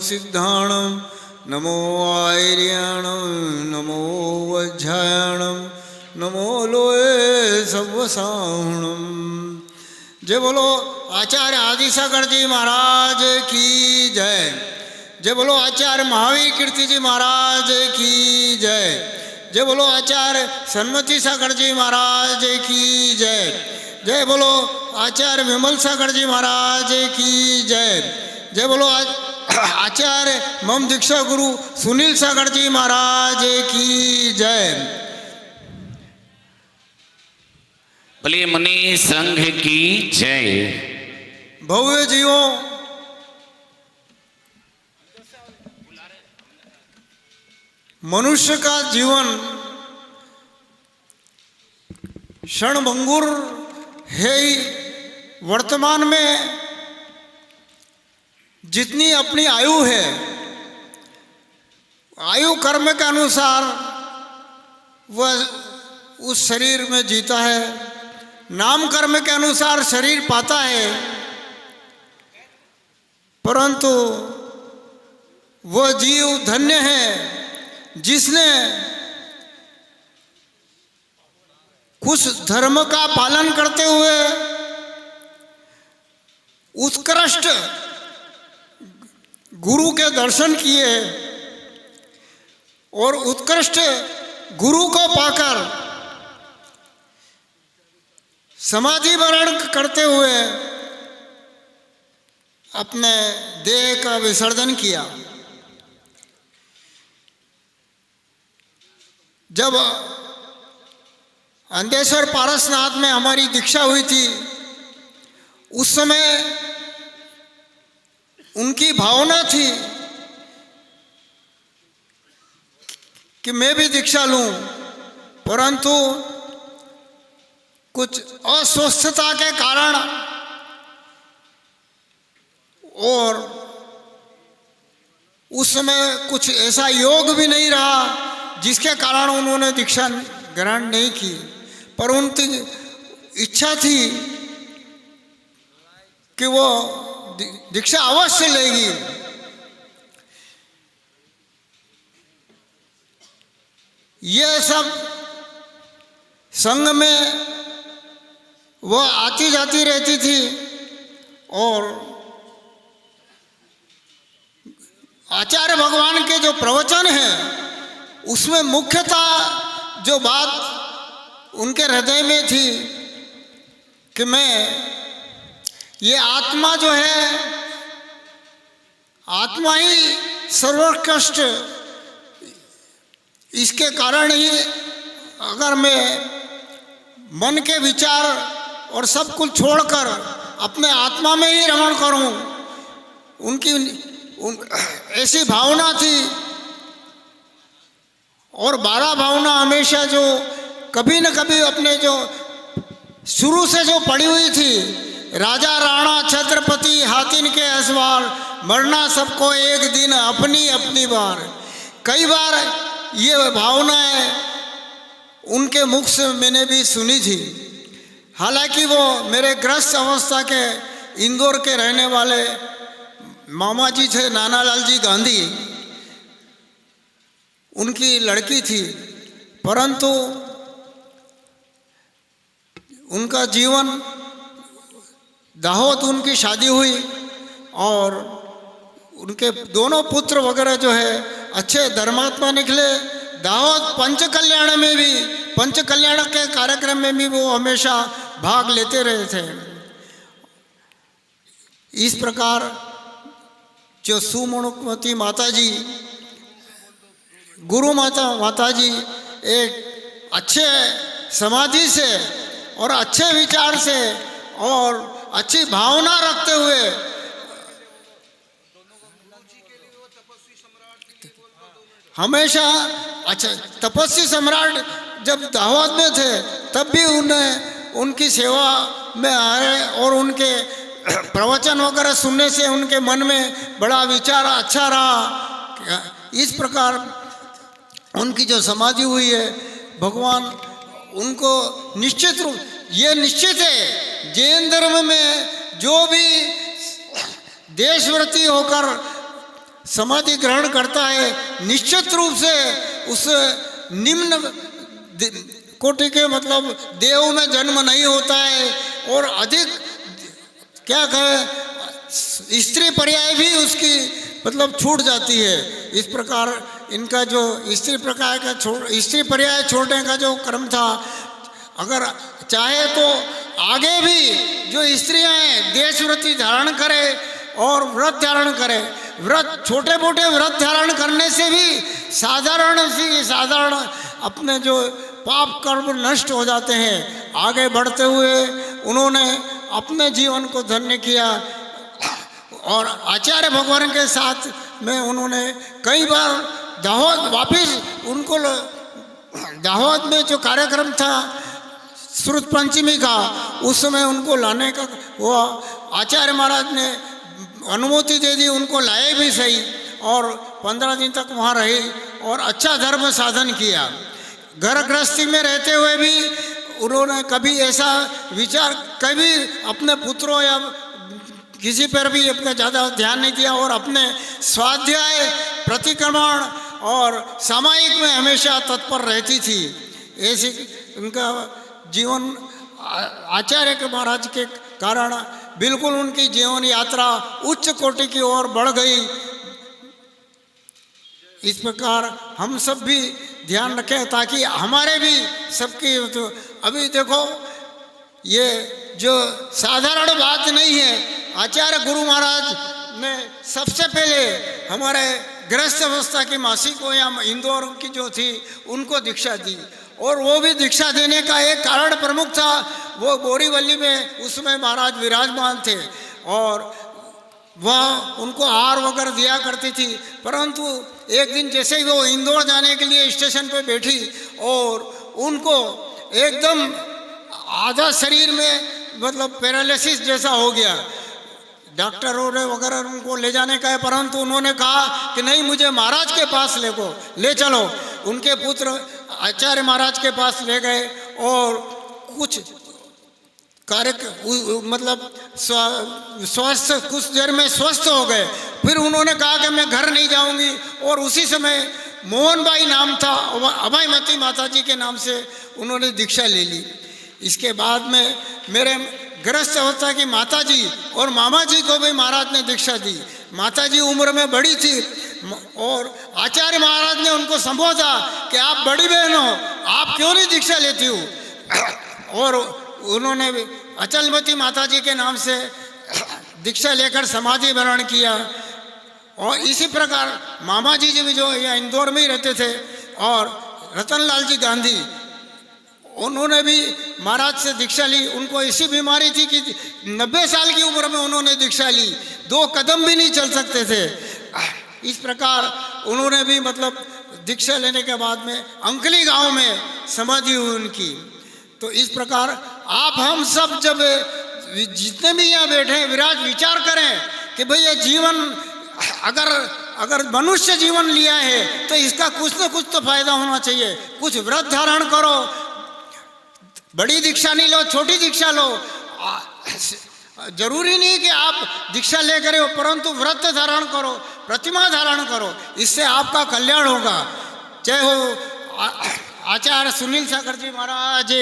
सिद्धाणं नमो आयर्याणं नमो वज्रायणं नमो लोए सव्वसाहणम। जय बोलो आचार्य आदि सागर जी महाराज की जय। जय बोलो आचार्य महावीर कीर्ति जी महाराज की जय। जय बोलो आचार्य सन्मति सागर जी महाराज की जय। जय बोलो आचार्य विमल सागर जी महाराज की जय। जय बोलो आचार्य मम दीक्षा गुरु सुनील सागर जी महाराज की जय। बोलिए मुनि संघ की जय। भव्य जीवों, मनुष्य का जीवन क्षणभंगुर है ही। वर्तमान में जितनी अपनी आयु है, आयु कर्म के अनुसार वह उस शरीर में जीता है, नाम कर्म के अनुसार शरीर पाता है, परंतु वह जीव धन्य है जिसने कुछ धर्म का पालन करते हुए उत्कृष्ट गुरु के दर्शन किए और उत्कृष्ट गुरु को पाकर समाधि वरण करते हुए अपने देह का विसर्जन किया। जब अंधेश्वर पारसनाथ में हमारी दीक्षा हुई थी, उस समय उनकी भावना थी कि मैं भी दीक्षा लूं, परंतु कुछ अस्वस्थता के कारण और उस समय कुछ ऐसा योग भी नहीं रहा जिसके कारण उन्होंने दीक्षा ग्रहण नहीं की, पर उनकी इच्छा थी कि वो दीक्षा अवश्य लेगी। ये सब संघ में वो आती जाती रहती थी और आचार्य भगवान के जो प्रवचन है उसमें मुख्यतः जो बात उनके हृदय में थी कि मैं ये आत्मा जो है, आत्मा ही सर्वोत्कृष्ट, इसके कारण ही अगर मैं मन के विचार और सब कुछ छोड़कर अपने आत्मा में ही रमण करूं, उनकी ऐसी भावना थी। और 12 भावना हमेशा जो कभी न कभी अपने जो शुरू से जो पड़ी हुई थी, राजा राणा छत्रपति हाथिन के असवार, मरना सबको एक दिन अपनी अपनी बार। कई बार ये भावनाएं उनके मुख से मैंने भी सुनी थी। हालांकि वो मेरे ग्रस्त अवस्था के इंदौर के रहने वाले मामा जी थे, नानालाल जी गांधी, उनकी लड़की थी, परंतु उनका जीवन दाहोद उनकी शादी हुई और उनके दोनों पुत्र वगैरह जो है अच्छे धर्मात्मा निकले। दाहोद पंच कल्याण में भी, पंच कल्याण के कार्यक्रम में भी वो हमेशा भाग लेते रहे थे। इस प्रकार जो सुमणुमती माता जी, गुरु माता जी एक अच्छे समाधि से और अच्छे विचार से और अच्छी भावना रखते हुए हमेशा, अच्छा तपस्वी सम्राट जब दाहोद में थे तब भी उन्हें उनकी सेवा में आए और उनके प्रवचन वगैरह सुनने से उनके मन में बड़ा विचार अच्छा रहा। इस प्रकार उनकी जो समाधि हुई है, भगवान उनको निश्चित रूप, ये निश्चित है जैन धर्म में जो भी देशव्रती होकर समाधि ग्रहण करता है निश्चित रूप से उस निम्न कोटि के मतलब देव में जन्म नहीं होता है और अधिक क्या कहे स्त्री पर्याय भी उसकी मतलब छूट जाती है। इस प्रकार इनका जो स्त्री पर्याय छोड़ने का जो क्रम था, अगर चाहे तो आगे भी जो स्त्रियां हैं देशव्रती धारण करें और व्रत धारण करें। व्रत छोटे मोटे व्रत धारण करने से भी साधारण अपने जो पाप कर्म नष्ट हो जाते हैं। आगे बढ़ते हुए उन्होंने अपने जीवन को धन्य किया और आचार्य भगवान के साथ में उन्होंने कई बार दाहोद वापिस उनको दाहोद में जो कार्यक्रम था श्रुत पंचमी का, उस समय उनको लाने का वो आचार्य महाराज ने अनुमति दे दी, उनको लाए भी सही और 15 दिन तक वहाँ रहे और अच्छा धर्म साधन किया। घर गृहस्थी में रहते हुए भी उन्होंने कभी ऐसा विचार कभी अपने पुत्रों या किसी पर भी अपना ज़्यादा ध्यान नहीं दिया और अपने स्वाध्याय प्रतिक्रमण और सामायिक में हमेशा तत्पर रहती थी। ऐसी उनका जीवन आचार्य के महाराज के कारण बिल्कुल उनकी जीवन यात्रा उच्च कोटि की ओर बढ़ गई। इस प्रकार हम सब भी ध्यान रखें ताकि हमारे भी सबकी तो अभी देखो ये जो साधारण बात नहीं है। आचार्य गुरु महाराज ने सबसे पहले हमारे गृहस्थ अवस्था की मासी को या इंदौर की जो थी उनको दीक्षा दी और वो भी दीक्षा देने का एक कारण प्रमुख था, वो बोरीवली में उसमें महाराज विराजमान थे और वह उनको आहार वगैरह दिया करती थी। परंतु एक दिन जैसे ही वो इंदौर जाने के लिए स्टेशन पे बैठी और उनको एकदम आधा शरीर में मतलब पैरालिसिस जैसा हो गया। डॉक्टरों ने वगैरह उनको ले जाने का है, परंतु उन्होंने कहा कि नहीं, मुझे महाराज के पास ले चलो। उनके पुत्र आचार्य महाराज के पास ले गए और कुछ कार्य मतलब स्वस्थ कुछ देर में स्वस्थ हो गए। फिर उन्होंने कहा कि मैं घर नहीं जाऊंगी और उसी समय मोहनबाई नाम था, अभयमती माता जी के नाम से उन्होंने दीक्षा ले ली। इसके बाद में मेरे गृहस्थ अवस्था की माता जी और मामा जी को भी महाराज ने दीक्षा दी। माता जी उम्र में बड़ी थी और आचार्य महाराज ने उनको संबोधा कि आप बड़ी बहन हो, आप क्यों नहीं दीक्षा लेती हो। और उन्होंने अचलमती माता जी के नाम से दीक्षा लेकर समाधि ग्रहण किया। और इसी प्रकार मामा जी भी जो यहाँ इंदौर में ही रहते थे और रतनलाल जी गांधी, उन्होंने भी महाराज से दीक्षा ली। उनको ऐसी बीमारी थी कि 90 साल की उम्र में उन्होंने दीक्षा ली, 2 कदम भी नहीं चल सकते थे। इस प्रकार उन्होंने भी मतलब दीक्षा लेने के बाद में अंकली गांव में समाधि हुई उनकी। तो इस प्रकार आप हम सब जब जितने भी यहाँ बैठे हैं विचार करें कि भाई ये जीवन अगर मनुष्य जीवन लिया है तो इसका कुछ न कुछ तो फायदा होना चाहिए। कुछ व्रत धारण करो, बड़ी दीक्षा नहीं लो, छोटी दीक्षा लो। जरूरी नहीं कि आप दीक्षा लेकर हो, परंतु व्रत धारण करो, प्रतिमा धारण करो, इससे आपका कल्याण होगा। जय हो आचार्य सुनील सागर जी महाराज।